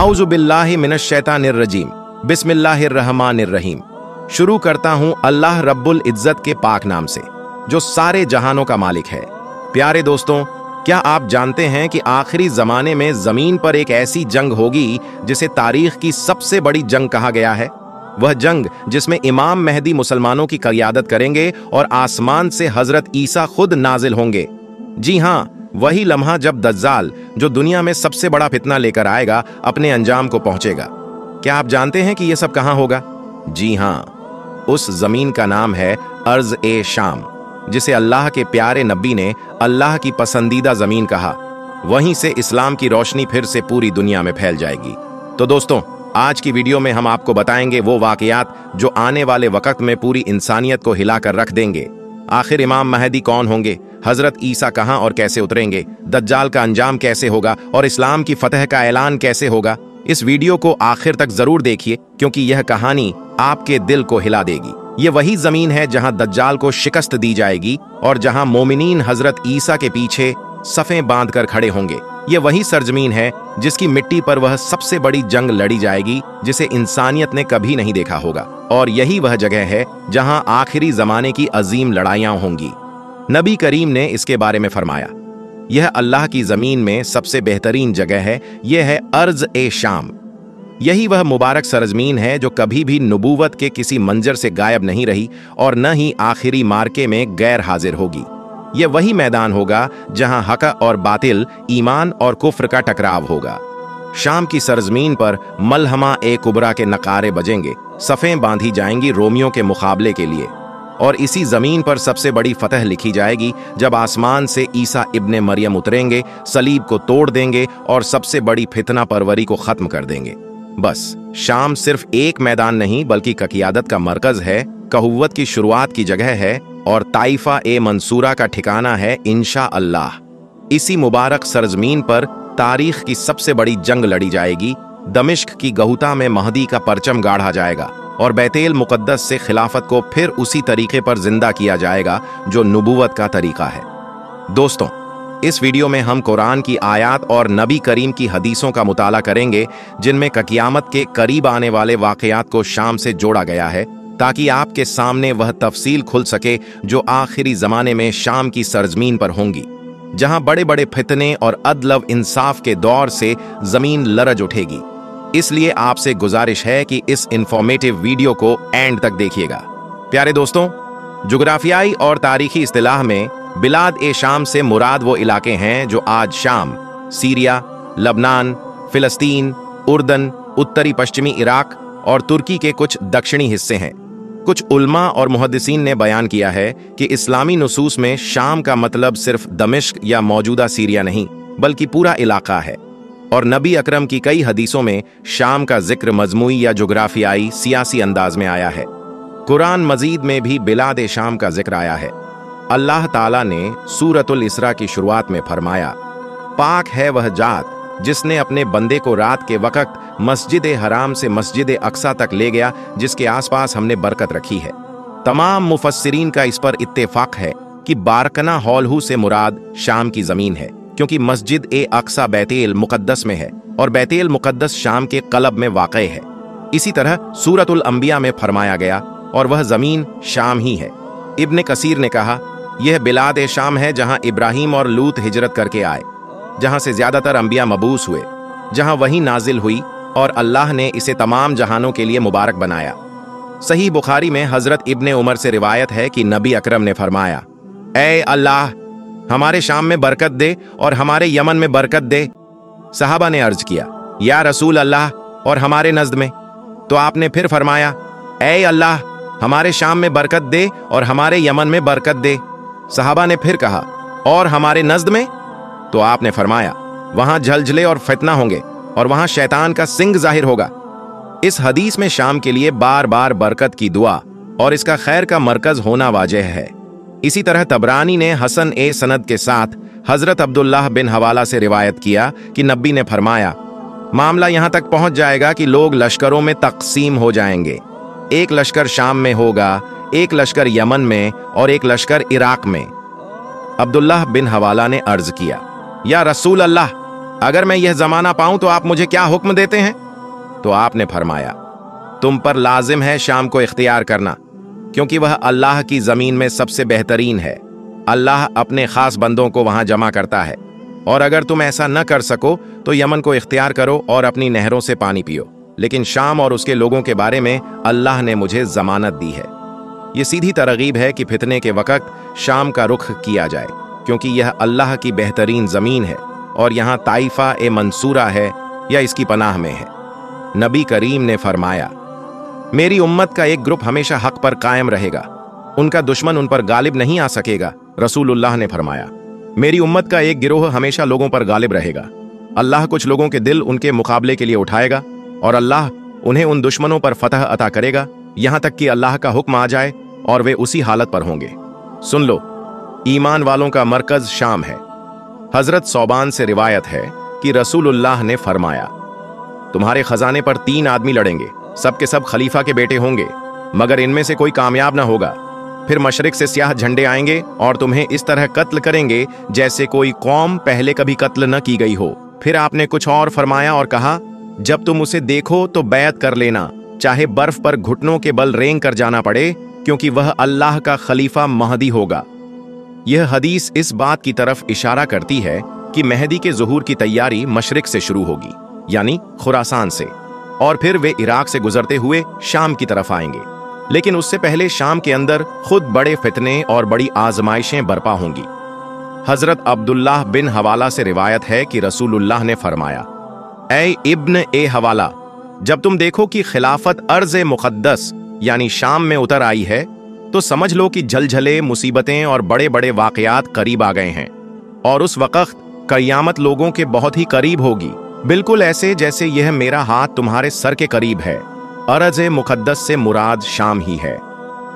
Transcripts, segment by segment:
आऊज़ु बिल्लाहि मिनश शैतानिर रजीम, बिस्मिल्लाहिर रहमानिर रहीम। शुरू करता हूँ अल्लाह रब्बुल इज्जत के पाक नाम से, जो सारे जहानों का मालिक है। प्यारे दोस्तों, क्या आप जानते हैं कि आखिरी जमाने में जमीन पर एक ऐसी जंग होगी जिसे तारीख की सबसे बड़ी जंग कहा गया है? वह जंग जिसमें इमाम मेहदी मुसलमानों की क़यादत करेंगे और आसमान से हजरत ईसा खुद नाजिल होंगे। जी हाँ, वही लम्हा जब दज्जाल, जो दुनिया में सबसे बड़ा फितना लेकर आएगा, अपने अंजाम को पहुंचेगा। क्या आप जानते हैं कि यह सब कहां होगा? जी हाँ, उस जमीन का नाम है अर्ज ए शाम, जिसे अल्लाह के प्यारे नबी ने अल्लाह की पसंदीदा जमीन कहा। वहीं से इस्लाम की रोशनी फिर से पूरी दुनिया में फैल जाएगी। तो दोस्तों, आज की वीडियो में हम आपको बताएंगे वो वाकयात जो आने वाले वक्त में पूरी इंसानियत को हिलाकर रख देंगे। आखिर इमाम महदी कौन होंगे, हजरत ईसा कहां और कैसे उतरेंगे, दज्जाल का अंजाम कैसे होगा और इस्लाम की फतह का ऐलान कैसे होगा। इस वीडियो को आखिर तक जरूर देखिए, क्योंकि यह कहानी आपके दिल को हिला देगी। ये वही जमीन है जहां दज्जाल को शिकस्त दी जाएगी और जहां मोमिनीन हजरत ईसा के पीछे सफ़ें बांधकर खड़े होंगे। ये वही सरजमीन है जिसकी मिट्टी पर वह सबसे बड़ी जंग लड़ी जाएगी जिसे इंसानियत ने कभी नहीं देखा होगा। और यही वह जगह है जहां आखिरी जमाने की अजीम लड़ाइयां होंगी। नबी करीम ने इसके बारे में फरमाया, यह अल्लाह की जमीन में सबसे बेहतरीन जगह है। यह है अर्ज ए शाम। यही वह मुबारक सरजमीन है जो कभी भी नबूवत के किसी मंजर से गायब नहीं रही और न ही आखिरी मार्के में गैर हाजिर होगी। यह वही मैदान होगा जहां हक और बातिल, ईमान और कुफ्र का टकराव होगा। शाम की सरजमीन पर मलहमा ए कुबरा के नकारे बजेंगे, सफ़ें बांधी जाएंगी रोमियों के मुकाबले के लिए। और इसी जमीन पर सबसे बड़ी फतह लिखी जाएगी जब आसमान से ईसा इब्ने मरियम उतरेंगे, सलीब को तोड़ देंगे और सबसे बड़ी फितना परवरी को खत्म कर देंगे। बस शाम सिर्फ एक मैदान नहीं, बल्कि क़यादत का मरकज है, कहुव्वत की शुरुआत की जगह है और ताइफा ए मंसूरा का ठिकाना है इंशा अल्लाह। इसी मुबारक सरजमीन पर तारीख की सबसे बड़ी जंग लड़ी जाएगी। दमिश्क की गहुता में महदी का परचम गाढ़ा जाएगा और बैतेल मुकद्दस से खिलाफत को फिर उसी तरीके पर जिंदा किया जाएगा जो नबूवत का तरीका है। दोस्तों, इस वीडियो में हम कुरान की आयात और नबी करीम की हदीसों का मुताला करेंगे, जिनमें क़यामत के करीब आने वाले वाकयात को शाम से जोड़ा गया है, ताकि आपके सामने वह तफसील खुल सके जो आखिरी जमाने में शाम की सरजमीन पर होंगी, जहां बड़े बड़े फितने और अदल इंसाफ के दौर से जमीन लरज उठेगी। इसलिए आपसे गुजारिश है कि इस इंफॉर्मेटिव वीडियो को एंड तक देखिएगा। प्यारे दोस्तों, जुग्राफियाई और तारीखी इस्तिलाह में बिलाद ए शाम से मुराद वो इलाके हैं जो आज शाम, सीरिया, लबनान, फिलिस्तीन, उर्दन, उत्तरी पश्चिमी इराक और तुर्की के कुछ दक्षिणी हिस्से हैं। कुछ उल्मा और मुहद्दिसीन ने बयान किया है कि इस्लामी नुसूस में शाम का मतलब सिर्फ दमिश्क या मौजूदा सीरिया नहीं, बल्कि पूरा इलाका है। और नबी अकरम की कई हदीसों में शाम का जिक्र मजमूई या जुग्राफियाई सियासी अंदाज में आया है। कुरान मजीद में भी बिलाद शाम का जिक्र आया है। अल्लाह ताला ने सूरतुल इसरा की शुरुआत में फरमाया, पाक है वह जात जिसने अपने बंदे को रात के वक्त मस्जिद हराम से मस्जिद अक्सा तक ले गया, जिसके आसपास हमने बरकत रखी है। तमाम मुफस्सिरीन का इस पर इत्तेफाक है कि बारकना हौलहू से मुराद शाम की जमीन है, क्योंकि मस्जिद ए अक्सा बैतेल मुकद्दस में है और बैतेल मुकद्दस शाम के कलब में वाक़ई है। इसी तरह सूरतुल अंबिया में फरमाया गया और वह जमीन शाम ही है। इब्ने कसीर ने कहा, यह बिलाद ए शाम है जहां इब्राहिम और लूत हिजरत करके आए, जहां से ज्यादातर अंबिया मबूस हुए, जहां वही नाजिल हुई और अल्लाह ने इसे तमाम जहानों के लिए मुबारक बनाया। सही बुखारी में हजरत इब्ने उमर से रिवायत है कि नबी अकरम ने फरमाया, ऐ अल्लाह, हमारे शाम में बरकत दे और हमारे यमन में बरकत दे। सहाबा ने अर्ज किया, या रसूल अल्लाह, और हमारे नज़द में? तो आपने फिर फरमाया, ऐ अल्लाह, हमारे शाम में बरकत दे और हमारे यमन में बरकत दे। सहाबा ने फिर कहा, और हमारे नज़द में? तो आपने फरमाया, वहां झलझले और फितना होंगे और वहां शैतान का सिंग जाहिर होगा। इस हदीस में शाम के लिए बार बार बरकत की दुआ और इसका खैर का मरकज होना वाजह है। इसी तरह तबरानी ने हसन ए सनद के साथ हजरत अब्दुल्लाह बिन हवाला से रिवायत किया कि नबी ने फरमाया, मामला यहां तक पहुंच जाएगा कि लोग लश्करों में तकसीम हो जाएंगे। एक लश्कर शाम में होगा, एक लश्कर यमन में और एक लश्कर इराक में। अब्दुल्लाह बिन हवाला ने अर्ज किया, या रसूल अल्लाह, अगर मैं यह जमाना पाऊं तो आप मुझे क्या हुक्म देते हैं? तो आपने फरमाया, तुम पर लाजिम है शाम को इख्तियार करना, क्योंकि वह अल्लाह की जमीन में सबसे बेहतरीन है। अल्लाह अपने खास बंदों को वहां जमा करता है, और अगर तुम ऐसा न कर सको तो यमन को इख्तियार करो और अपनी नहरों से पानी पियो। लेकिन शाम और उसके लोगों के बारे में अल्लाह ने मुझे जमानत दी है। ये सीधी तरगीब है कि फितने के वक़्त शाम का रुख किया जाए, क्योंकि यह अल्लाह की बेहतरीन ज़मीन है और यहाँ ताइफा ए मंसूरा है या इसकी पनाह में है। नबी करीम ने फरमाया, मेरी उम्मत का एक ग्रुप हमेशा हक पर कायम रहेगा, उनका दुश्मन उन पर गालिब नहीं आ सकेगा। रसूलुल्लाह ने फरमाया, मेरी उम्मत का एक गिरोह हमेशा लोगों पर गालिब रहेगा। अल्लाह कुछ लोगों के दिल उनके मुकाबले के लिए उठाएगा और अल्लाह उन्हें उन दुश्मनों पर फतह अता करेगा, यहां तक कि अल्लाह का हुक्म आ जाए और वे उसी हालत पर होंगे। सुन लो, ईमान वालों का मरकज शाम है। हजरत सौबान से रिवायत है कि रसूलुल्लाह ने फरमाया, तुम्हारे खजाने पर 3 आदमी लड़ेंगे, सब के सब खलीफा के बेटे होंगे, मगर इनमें से कोई कामयाब ना होगा। फिर मशरिक से स्याह झंडे आएंगे और तुम्हें इस तरह कत्ल करेंगे जैसे कोई कौम पहले कभी कत्ल न की गई हो। फिर आपने कुछ और फरमाया और कहा, जब तुम उसे देखो तो बैत कर लेना, चाहे बर्फ पर घुटनों के बल रेंग कर जाना पड़े, क्योंकि वह अल्लाह का खलीफा महदी होगा। यह हदीस इस बात की तरफ इशारा करती है कि मेहदी के ज़ुहूर की तैयारी मशरिक से शुरू होगी, यानी खुरासान से, और फिर वे इराक से गुजरते हुए शाम की तरफ आएंगे। लेकिन उससे पहले शाम के अंदर खुद बड़े फितने और बड़ी आजमाइशें बर्पा होंगी। हजरत अब्दुल्लाह बिन हवाला से रिवायत है कि रसूलुल्लाह ने फरमाया, ऐ इब्न ए हवाला, जब तुम देखो कि खिलाफत अर्ज़ मुक़द्दस यानी शाम में उतर आई है, तो समझ लो कि झलझले, मुसीबतें और बड़े बड़े वाक़यात करीब आ गए हैं, और उस वक़्त क़यामत लोगों के बहुत ही करीब होगी, बिल्कुल ऐसे जैसे यह मेरा हाथ तुम्हारे सर के करीब है। अर्ज़ मुक़द्दस से मुराद शाम ही है।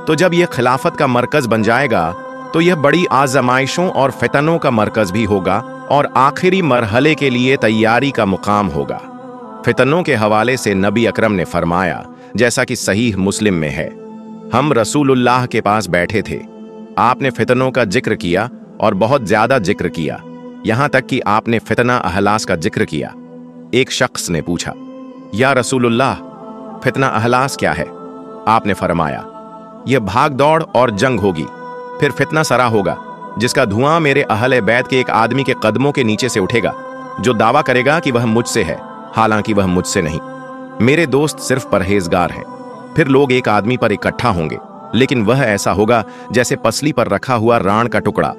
तो जब यह खिलाफत का मरकज़ बन जाएगा तो यह बड़ी आज़माइशों और फितनों का मरकज़ भी होगा और आखिरी मरहले के लिए तैयारी का मुकाम होगा। फितनों के हवाले से नबी अकरम ने फरमाया, जैसा कि सहीह मुस्लिम में है, हम रसूलुल्लाह के पास बैठे थे, आपने फितनों का जिक्र किया और बहुत ज्यादा जिक्र किया, यहां तक कि आपने फितना अहलास का जिक्र किया। एक शख्स ने पूछा, या रसूलुल्लाह, फितना अहलास क्या है? आपने फरमाया, यह भाग दौड़ और जंग होगी, फिर फितना सरा होगा जिसका धुआं मेरे अहले बैत के एक आदमी के कदमों के नीचे से उठेगा, जो दावा करेगा कि वह मुझसे है, हालांकि वह मुझसे नहीं। मेरे दोस्त सिर्फ परहेजगार हैं। फिर लोग एक आदमी पर इकट्ठा होंगे, लेकिन वह ऐसा होगा जैसे पसली पर रखा हुआ राण का टुकड़ा,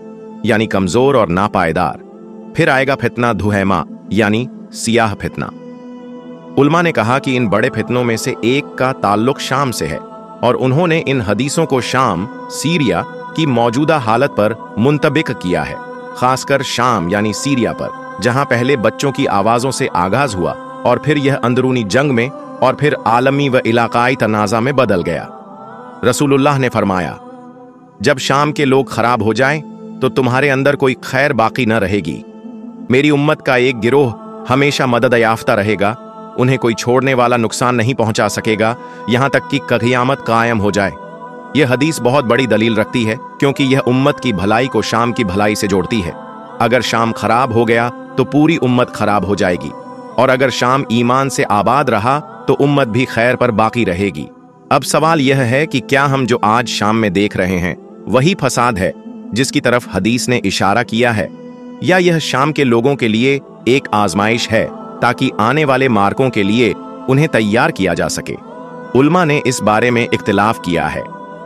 यानी कमजोर और नापायदार। फिर आएगा फितना धुहैमा, यानी सियाह फितना। उलमा ने कहा कि इन बड़े फितनों में से एक का ताल्लुक शाम से है, और उन्होंने इन हदीसों को शाम, सीरिया की मौजूदा हालत पर मुंतबिक किया है, खासकर शाम यानी सीरिया पर, जहां पहले बच्चों की आवाजों से आगाज हुआ और फिर यह अंदरूनी जंग में और फिर आलमी व इलाकाई तनाज़ा में बदल गया। रसूलुल्लाह ने फरमाया, जब शाम के लोग खराब हो जाएं तो तुम्हारे अंदर कोई खैर बाकी न रहेगी। मेरी उम्मत का एक गिरोह हमेशा मदद याफ्ता रहेगा, उन्हें कोई छोड़ने वाला नुकसान नहीं पहुंचा सकेगा, यहां तक कि क़यामत कायम हो जाए। यह हदीस बहुत बड़ी दलील रखती है, क्योंकि यह उम्मत की भलाई को शाम की भलाई से जोड़ती है। अगर शाम खराब हो गया तो पूरी उम्मत खराब हो जाएगी, और अगर शाम ईमान से आबाद रहा तो उम्मत भी खैर पर बाकी रहेगी। अब सवाल यह है कि क्या हम जो आज शाम में देख रहे हैं वही फसाद है जिसकी तरफ हदीस ने इशारा किया है, या यह शाम के लोगों के लिए एक आजमाइश है ताकि आने वाले मार्कों के लिए उन्हें तैयार किया जा सके। उल्मा ने इस बारे में इख्तिलाफ किया है,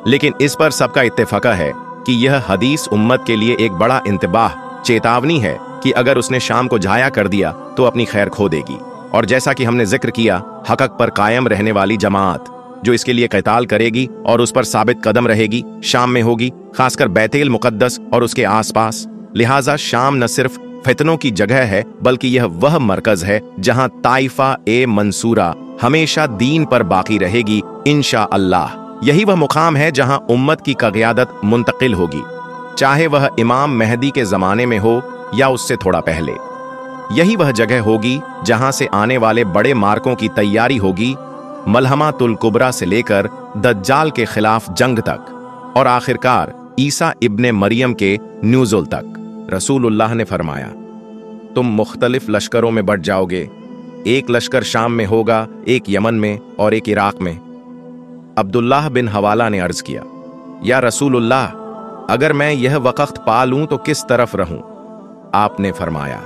लेकिन इस पर सबका इत्तेफाक है कि यह हदीस उम्मत के लिए एक बड़ा इंतबाह, चेतावनी है कि अगर उसने शाम को जाया कर दिया तो अपनी खैर खो देगी। और जैसा कि हमने जिक्र किया, हक़ पर कायम रहने वाली जमात जो इसके लिए क़िताल करेगी और उस पर साबित कदम रहेगी, शाम में होगी, खासकर बैतुल मुक़द्दस और उसके आसपास। लिहाजा शाम न सिर्फ फितनों की जगह है, बल्कि यह वह मरकज है जहां ताइफा ए मंसूरा हमेशा दीन पर बाकी रहेगी इंशा अल्लाह। यही वह मुकाम है जहां उम्मत की क़यादत मुंतकिल होगी, चाहे वह इमाम मेहदी के ज़माने में हो या उससे थोड़ा पहले। यही वह जगह होगी जहां से आने वाले बड़े मार्कों की तैयारी होगी, मलहमातुल कुबरा से लेकर दज्जाल के खिलाफ जंग तक, और आखिरकार ईसा इब्ने मरियम के नुज़ुल तक। रसूलुल्लाह ने फरमाया, तुम मुख्तलिफ लश्करों में बट जाओगे। एक लश्कर शाम में होगा, एक यमन में और एक इराक में। अब्दुल्लाह बिन हवाला ने अर्ज किया, या रसूलुल्लाह, अगर मैं यह वक्त पा लूं तो किस तरफ रहूं? आपने फरमाया,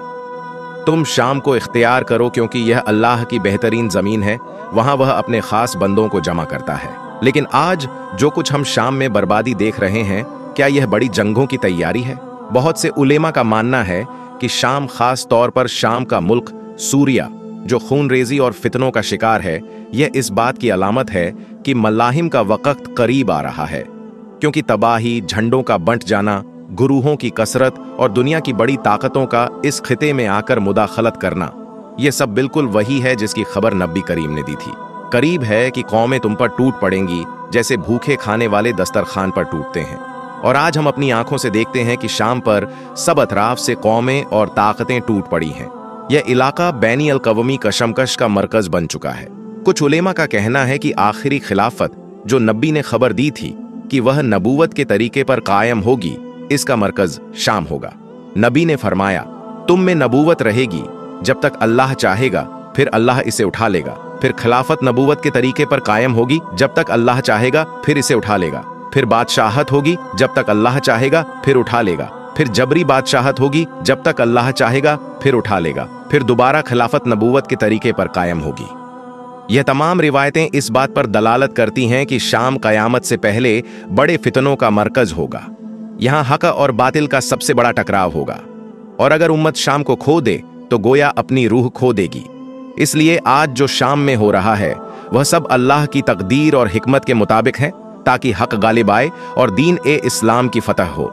तुम शाम को इख्तियार करो, क्योंकि यह अल्लाह की बेहतरीन जमीन है, वहां वह अपने खास बंदों को जमा करता है। लेकिन आज जो कुछ हम शाम में बर्बादी देख रहे हैं, क्या यह बड़ी जंगों की तैयारी है? बहुत से उलेमा का मानना है कि शाम, खास तौर पर शाम का मुल्क सूरिया, जो खूनरेजी और फितनों का शिकार है, यह इस बात की अलामत है कि मलाहिम का वक्त करीब आ रहा है, क्योंकि तबाही, झंडों का बंट जाना, गुरूहों की कसरत और दुनिया की बड़ी ताकतों का इस खिते में आकर मुदाखलत करना, यह सब बिल्कुल वही है जिसकी खबर नबी करीम ने दी थी। करीब है कि कौमें तुम पर टूट पड़ेंगी, जैसे भूखे खाने वाले दस्तरखान पर टूटते हैं। और आज हम अपनी आंखों से देखते हैं कि शाम पर सब अतराफ से कौमें और ताकतें टूट पड़ी हैं। यह इलाका बैनी अल कवमी कशमकश का मरकज बन चुका है। कुछ उलेमा का कहना है कि आखिरी खिलाफत जो नबी ने खबर दी थी कि वह नबूवत के तरीके पर कायम होगी, इसका मरकज शाम होगा। नबी ने फरमाया, तुम में नबूवत रहेगी जब तक अल्लाह चाहेगा, फिर अल्लाह इसे उठा लेगा। फिर खिलाफत नबूवत के तरीके पर कायम होगी जब तक अल्लाह चाहेगा, फिर इसे उठा लेगा। फिर बादशाहत होगी जब तक अल्लाह चाहेगा, फिर उठा लेगा। फिर जबरी बादशाहत होगी जब तक अल्लाह चाहेगा, फिर उठा लेगा। फिर दोबारा खिलाफत नबूवत के तरीके पर कायम होगी। यह तमाम रिवायतें इस बात पर दलालत करती हैं कि शाम कयामत से पहले बड़े फितनों का मरकज होगा। यहां हक और बातिल का सबसे बड़ा टकराव होगा, और अगर उम्मत शाम को खो दे तो गोया अपनी रूह खो देगी। इसलिए आज जो शाम में हो रहा है, वह सब अल्लाह की तकदीर और हिकमत के मुताबिक है, ताकि हक गालिब आए और दीन ए इस्लाम की फतह हो।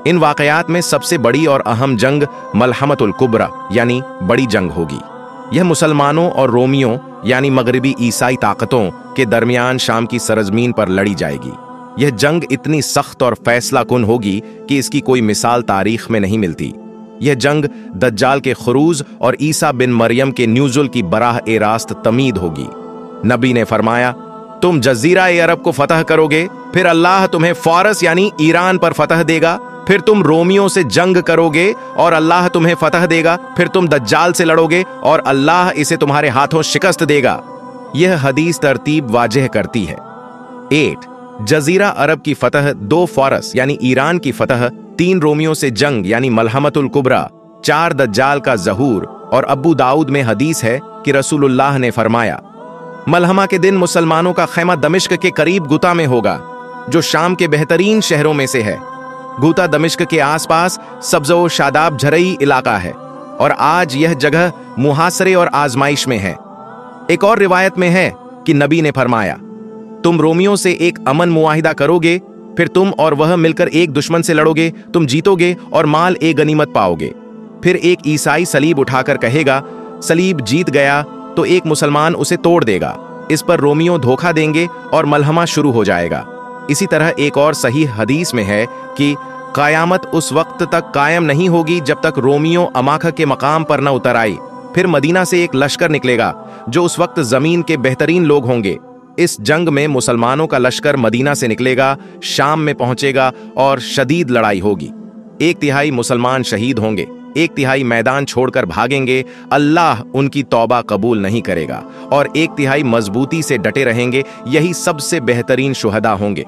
इन वाकयात में सबसे बड़ी और अहम जंग मलहमतुल कुब्रा यानी बड़ी जंग होगी। यह मुसलमानों और रोमियों यानी मगरिबी ईसाई ताकतों के दरमियान शाम की सरजमीन पर लड़ी जाएगी। यह जंग इतनी सख्त और फैसला कुन होगी कि इसकी कोई मिसाल तारीख में नहीं मिलती। यह जंग दज्जाल के खुरूज और ईसा बिन मरियम के न्यूजुल की बराह ए रास्त तमीद होगी। नबी ने फरमाया, तुम जजीरा ए अरब को फतह करोगे, फिर अल्लाह तुम्हें फारस यानी ईरान पर फतह देगा। फिर तुम रोमियों से जंग करोगे और अल्लाह तुम्हें फतह देगा। फिर तुम दज्जाल से लड़ोगे और अल्लाह इसे तुम्हारे हाथों शिकस्त देगा। यह हदीस तरतीब वाजह करती है। 8 जजीरा अरब की फतह, 2 फारस यानी ईरान की फतह, 3 रोमियों से जंग यानी मलहमतुल कुब्रा, 4 दज्जाल का ज़हूर। और अबू दाऊद में हदीस है कि रसूलुल्लाह ने फरमाया, मलहमा के दिन मुसलमानों का खैमा दमिश्क के करीब गुता में होगा, जो शाम के बेहतरीन शहरों में से है। गुता दमिश्क के आसपास सब्ज़ो शादाब झरई इलाका है, और आज यह जगह मुहासरे और आजमाइश में है। एक और रिवायत में है कि नबी ने फरमाया, तुम रोमियों से एक अमन मुआहिदा करोगे, फिर तुम और वह मिलकर एक दुश्मन से लड़ोगे, तुम जीतोगे और माल ए गनीमत पाओगे। फिर एक ईसाई सलीब उठाकर कहेगा, सलीब जीत गया, तो एक मुसलमान उसे तोड़ देगा। इस पर रोमियों धोखा देंगे और मलहमा शुरू हो जाएगा। इसी तरह एक और सही हदीस में है कि क़यामत उस वक्त तक कायम नहीं होगी जब तक रोमियों अमाखा के मकाम पर न उतर आई। फिर मदीना से एक लश्कर निकलेगा, जो उस वक्त जमीन के बेहतरीन लोग होंगे। इस जंग में मुसलमानों का लश्कर मदीना से निकलेगा, शाम में पहुंचेगा और शदीद लड़ाई होगी। 1/3 मुसलमान शहीद होंगे, 1/3 मैदान छोड़कर भागेंगे, अल्लाह उनकी तौबा कबूल नहीं करेगा, और 1/3 मजबूती से डटे रहेंगे, यही सबसे बेहतरीन शुहदा होंगे।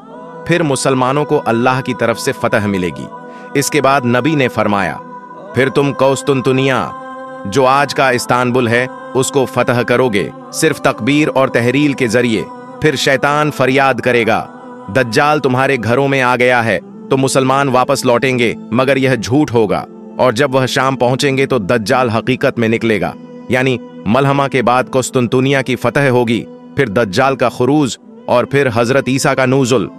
फिर मुसलमानों को अल्लाह की तरफ से फतह मिलेगी। इसके बाद नबी ने फरमाया, फिर तुम कौस्तुनतुनिया, जो आज का इस्तांबुल है, उसको फतह करोगे, सिर्फ तकबीर और तहरील के जरिए। फिर शैतान फरियाद करेगा, दज्जाल तुम्हारे घरों में आ गया है, तो मुसलमान वापस लौटेंगे, मगर यह झूठ होगा। और जब वह शाम पहुंचेंगे तो दज्जाल हकीकत में निकलेगा, यानी मलहमा के बाद कुस्तुनतुनिया की फतह होगी, फिर दज्जाल का खुरूज और फिर हजरत ईसा का नूजुल।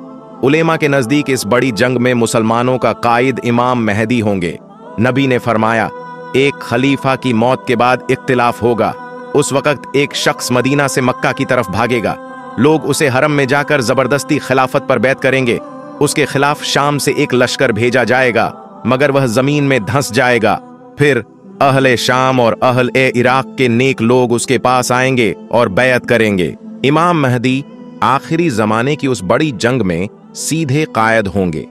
उलेमा के नजदीक इस बड़ी जंग में मुसलमानों का कायद इमाम मेहदी होंगे। नबी ने फरमाया, एक खलीफा की मौत के बाद इख्तिलाफ होगा। उस वक्त एक शख्स मदीना से मक्का की तरफ भागेगा, लोग उसे हरम में जाकर जबरदस्ती खिलाफत पर बैत करेंगे। उसके खिलाफ शाम से एक लश्कर भेजा जाएगा, मगर वह जमीन में धंस जाएगा। फिर अहले शाम और अहले इराक के नेक लोग उसके पास आएंगे और बैत करेंगे। इमाम महदी आखिरी जमाने की उस बड़ी जंग में सीधे कायद होंगे।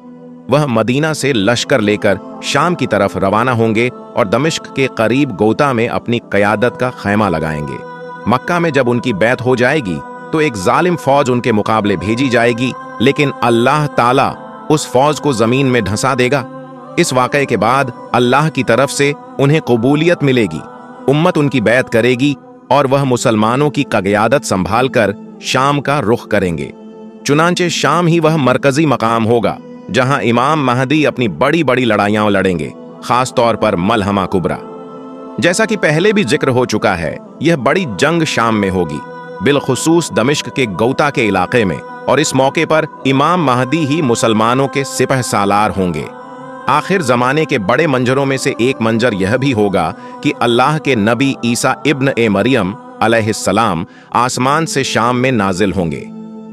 वह मदीना से लश्कर लेकर शाम की तरफ रवाना होंगे और दमिश्क के करीब गोता में अपनी क़यादत का खैमा लगाएंगे। मक्का में जब उनकी बैत हो जाएगी तो एक जालिम फौज उनके मुकाबले भेजी जाएगी, लेकिन अल्लाह ताला उस फौज को जमीन में धंसा देगा। इस वाक़ये के बाद अल्लाह की तरफ से उन्हें कबूलियत मिलेगी, उम्मत उनकी बैत करेगी और वह मुसलमानों की क़यादत संभाल कर शाम का रुख करेंगे। चुनांचे शाम ही वह मरकजी मकाम होगा जहां इमाम महदी अपनी बड़ी बड़ी लड़ाइयां लड़ेंगे, खास तौर पर मलहमा कुबरा। जैसा कि पहले भी जिक्र हो चुका है, यह बड़ी जंग शाम में होगी, बिलखुसूस दमिश्क के गौता के इलाके में, और इस मौके पर इमाम महदी ही मुसलमानों के सिपह सालार होंगे। आखिर जमाने के बड़े मंजरों में से एक मंजर यह भी होगा कि अल्लाह के नबी ईसा इब्न ए मरियम अलैहिस्सलाम आसमान से शाम में नाजिल होंगे,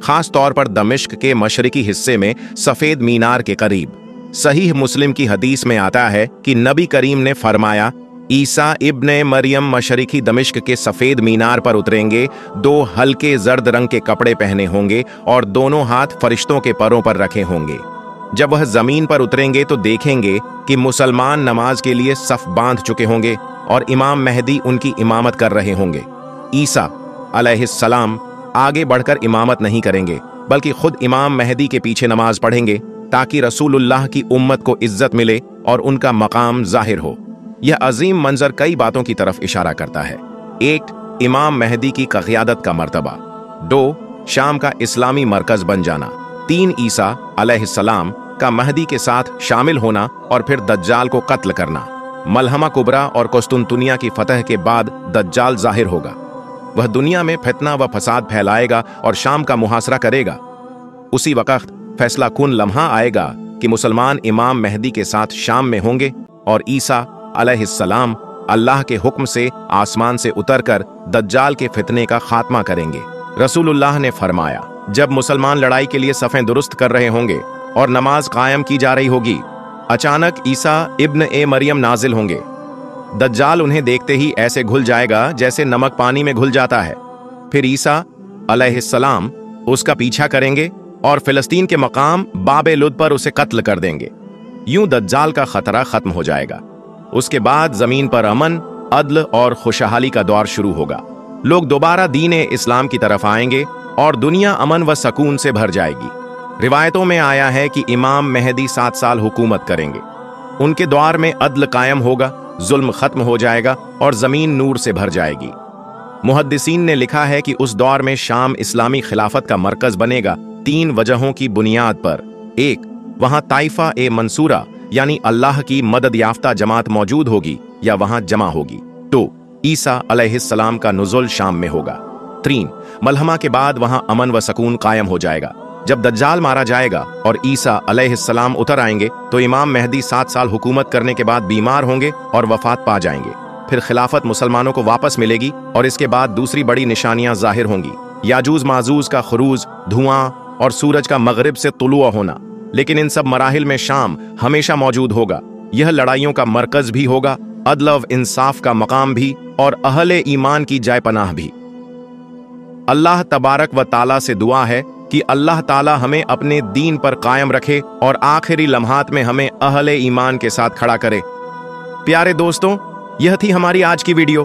खास तौर पर दमिश्क के मशरिकी हिस्से में सफेद मीनार के करीब। सहीह मुस्लिम की हदीस में आता है कि नबी करीम ने फरमाया, ईसा इब्न मरियम मशरिकी दमिश्क के सफेद मीनार पर उतरेंगे, 2 हल्के जर्द रंग के कपड़े पहने होंगे और दोनों हाथ फरिश्तों के परों पर रखे होंगे। जब वह जमीन पर उतरेंगे तो देखेंगे कि मुसलमान नमाज के लिए सफ बांध चुके होंगे और इमाम मेहदी उनकी इमामत कर रहे होंगे। ईसा अलैहिस्सलाम आगे बढ़कर इमामत नहीं करेंगे, बल्कि खुद इमाम मेहदी के पीछे नमाज पढ़ेंगे ताकि रसूलुल्लाह की उम्मत को इज्जत मिले और उनका मकाम जाहिर हो। यह अजीम मंजर कई बातों की तरफ इशारा करता है। 1. इमाम मेहदी की क़यादत का मर्तबा। 2. शाम का इस्लामी मरकज बन जाना। 3. ईसा अलैहिस्सलाम का महदी के साथ शामिल होना और फिर दज्जाल को कत्ल करना। मलहमा कुबरा और कुस्तुनतुनिया की फतह के बाद दज्जाल जाहिर होगा। वह दुनिया में फितना व फसाद फैलाएगा और शाम का मुहासरा करेगा। उसी वक्त फैसला कुन लम्हा आएगा कि मुसलमान इमाम मेहदी के साथ शाम में होंगे और ईसा अलैहिस्सलाम अल्लाह के हुक्म से आसमान से उतरकर दज्जाल के फितने का खात्मा करेंगे। रसूलुल्लाह ने फरमाया, जब मुसलमान लड़ाई के लिए सफ़ें दुरुस्त कर रहे होंगे और नमाज कायम की जा रही होगी, अचानक ईसा इब्न ए मरियम नाजिल होंगे। दज्जाल उन्हें देखते ही ऐसे घुल जाएगा जैसे नमक पानी में घुल जाता है। फिर ईसा अलैहिस्सलाम उसका पीछा करेंगे और फिलिस्तीन के मकाम बाबे लुद पर उसे कत्ल कर देंगे। यूं दज्जाल का खतरा खत्म हो जाएगा। उसके बाद जमीन पर अमन, अदल और खुशहाली का दौर शुरू होगा। लोग दोबारा दीन इस्लाम की तरफ आएंगे और दुनिया अमन व सकून से भर जाएगी। रिवायतों में आया है कि इमाम मेहदी 7 साल हुकूमत करेंगे। उनके दौर में अदल कायम होगा, जुल्म खत्म हो जाएगा और जमीन नूर से भर जाएगी। मुहद्दिसीन ने लिखा है कि उस दौर में शाम इस्लामी खिलाफत का मरकज बनेगा 3 वजहों की बुनियाद पर। 1. वहां ताइफा ए मंसूरा यानी अल्लाह की मदद याफ्ता जमात मौजूद होगी या वहां जमा होगी। 2. ईसा अलैहिस्सलाम का नुज़ुल शाम में होगा। 3. मलहमा के बाद वहां अमन व सकून कायम हो जाएगा। जब दज्जाल मारा जाएगा और ईसा अलैहिस्सलाम उतर आएंगे तो इमाम मेहदी 7 साल हुकूमत करने के बाद बीमार होंगे और वफात पा जाएंगे। फिर खिलाफत मुसलमानों को वापस मिलेगी और इसके बाद दूसरी बड़ी निशानियां जाहिर होंगी, याजूज माजूज का खुरूज, धुआं और सूरज का मगरिब से तुलुआ होना। लेकिन इन सब मराहिल में शाम हमेशा मौजूद होगा। यह लड़ाइयों का मरकज भी होगा, अदल व इंसाफ का मकाम भी और अहले ईमान की जाय पनाह भी। अल्लाह तबारक व ताला से दुआ है कि अल्लाह ताला हमें अपने दीन पर कायम रखे और आखिरी लम्हात में हमें अहले ईमान के साथ खड़ा करे। प्यारे दोस्तों, यह थी हमारी आज की वीडियो।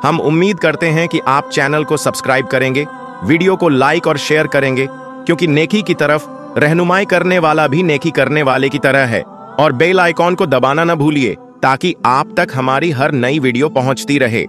हम उम्मीद करते हैं कि आप चैनल को सब्सक्राइब करेंगे, वीडियो को लाइक और शेयर करेंगे, क्योंकि नेकी की तरफ रहनुमाई करने वाला भी नेकी करने वाले की तरह है। और बेल आइकॉन को दबाना न भूलिए ताकि आप तक हमारी हर नई वीडियो पहुंचती रहे।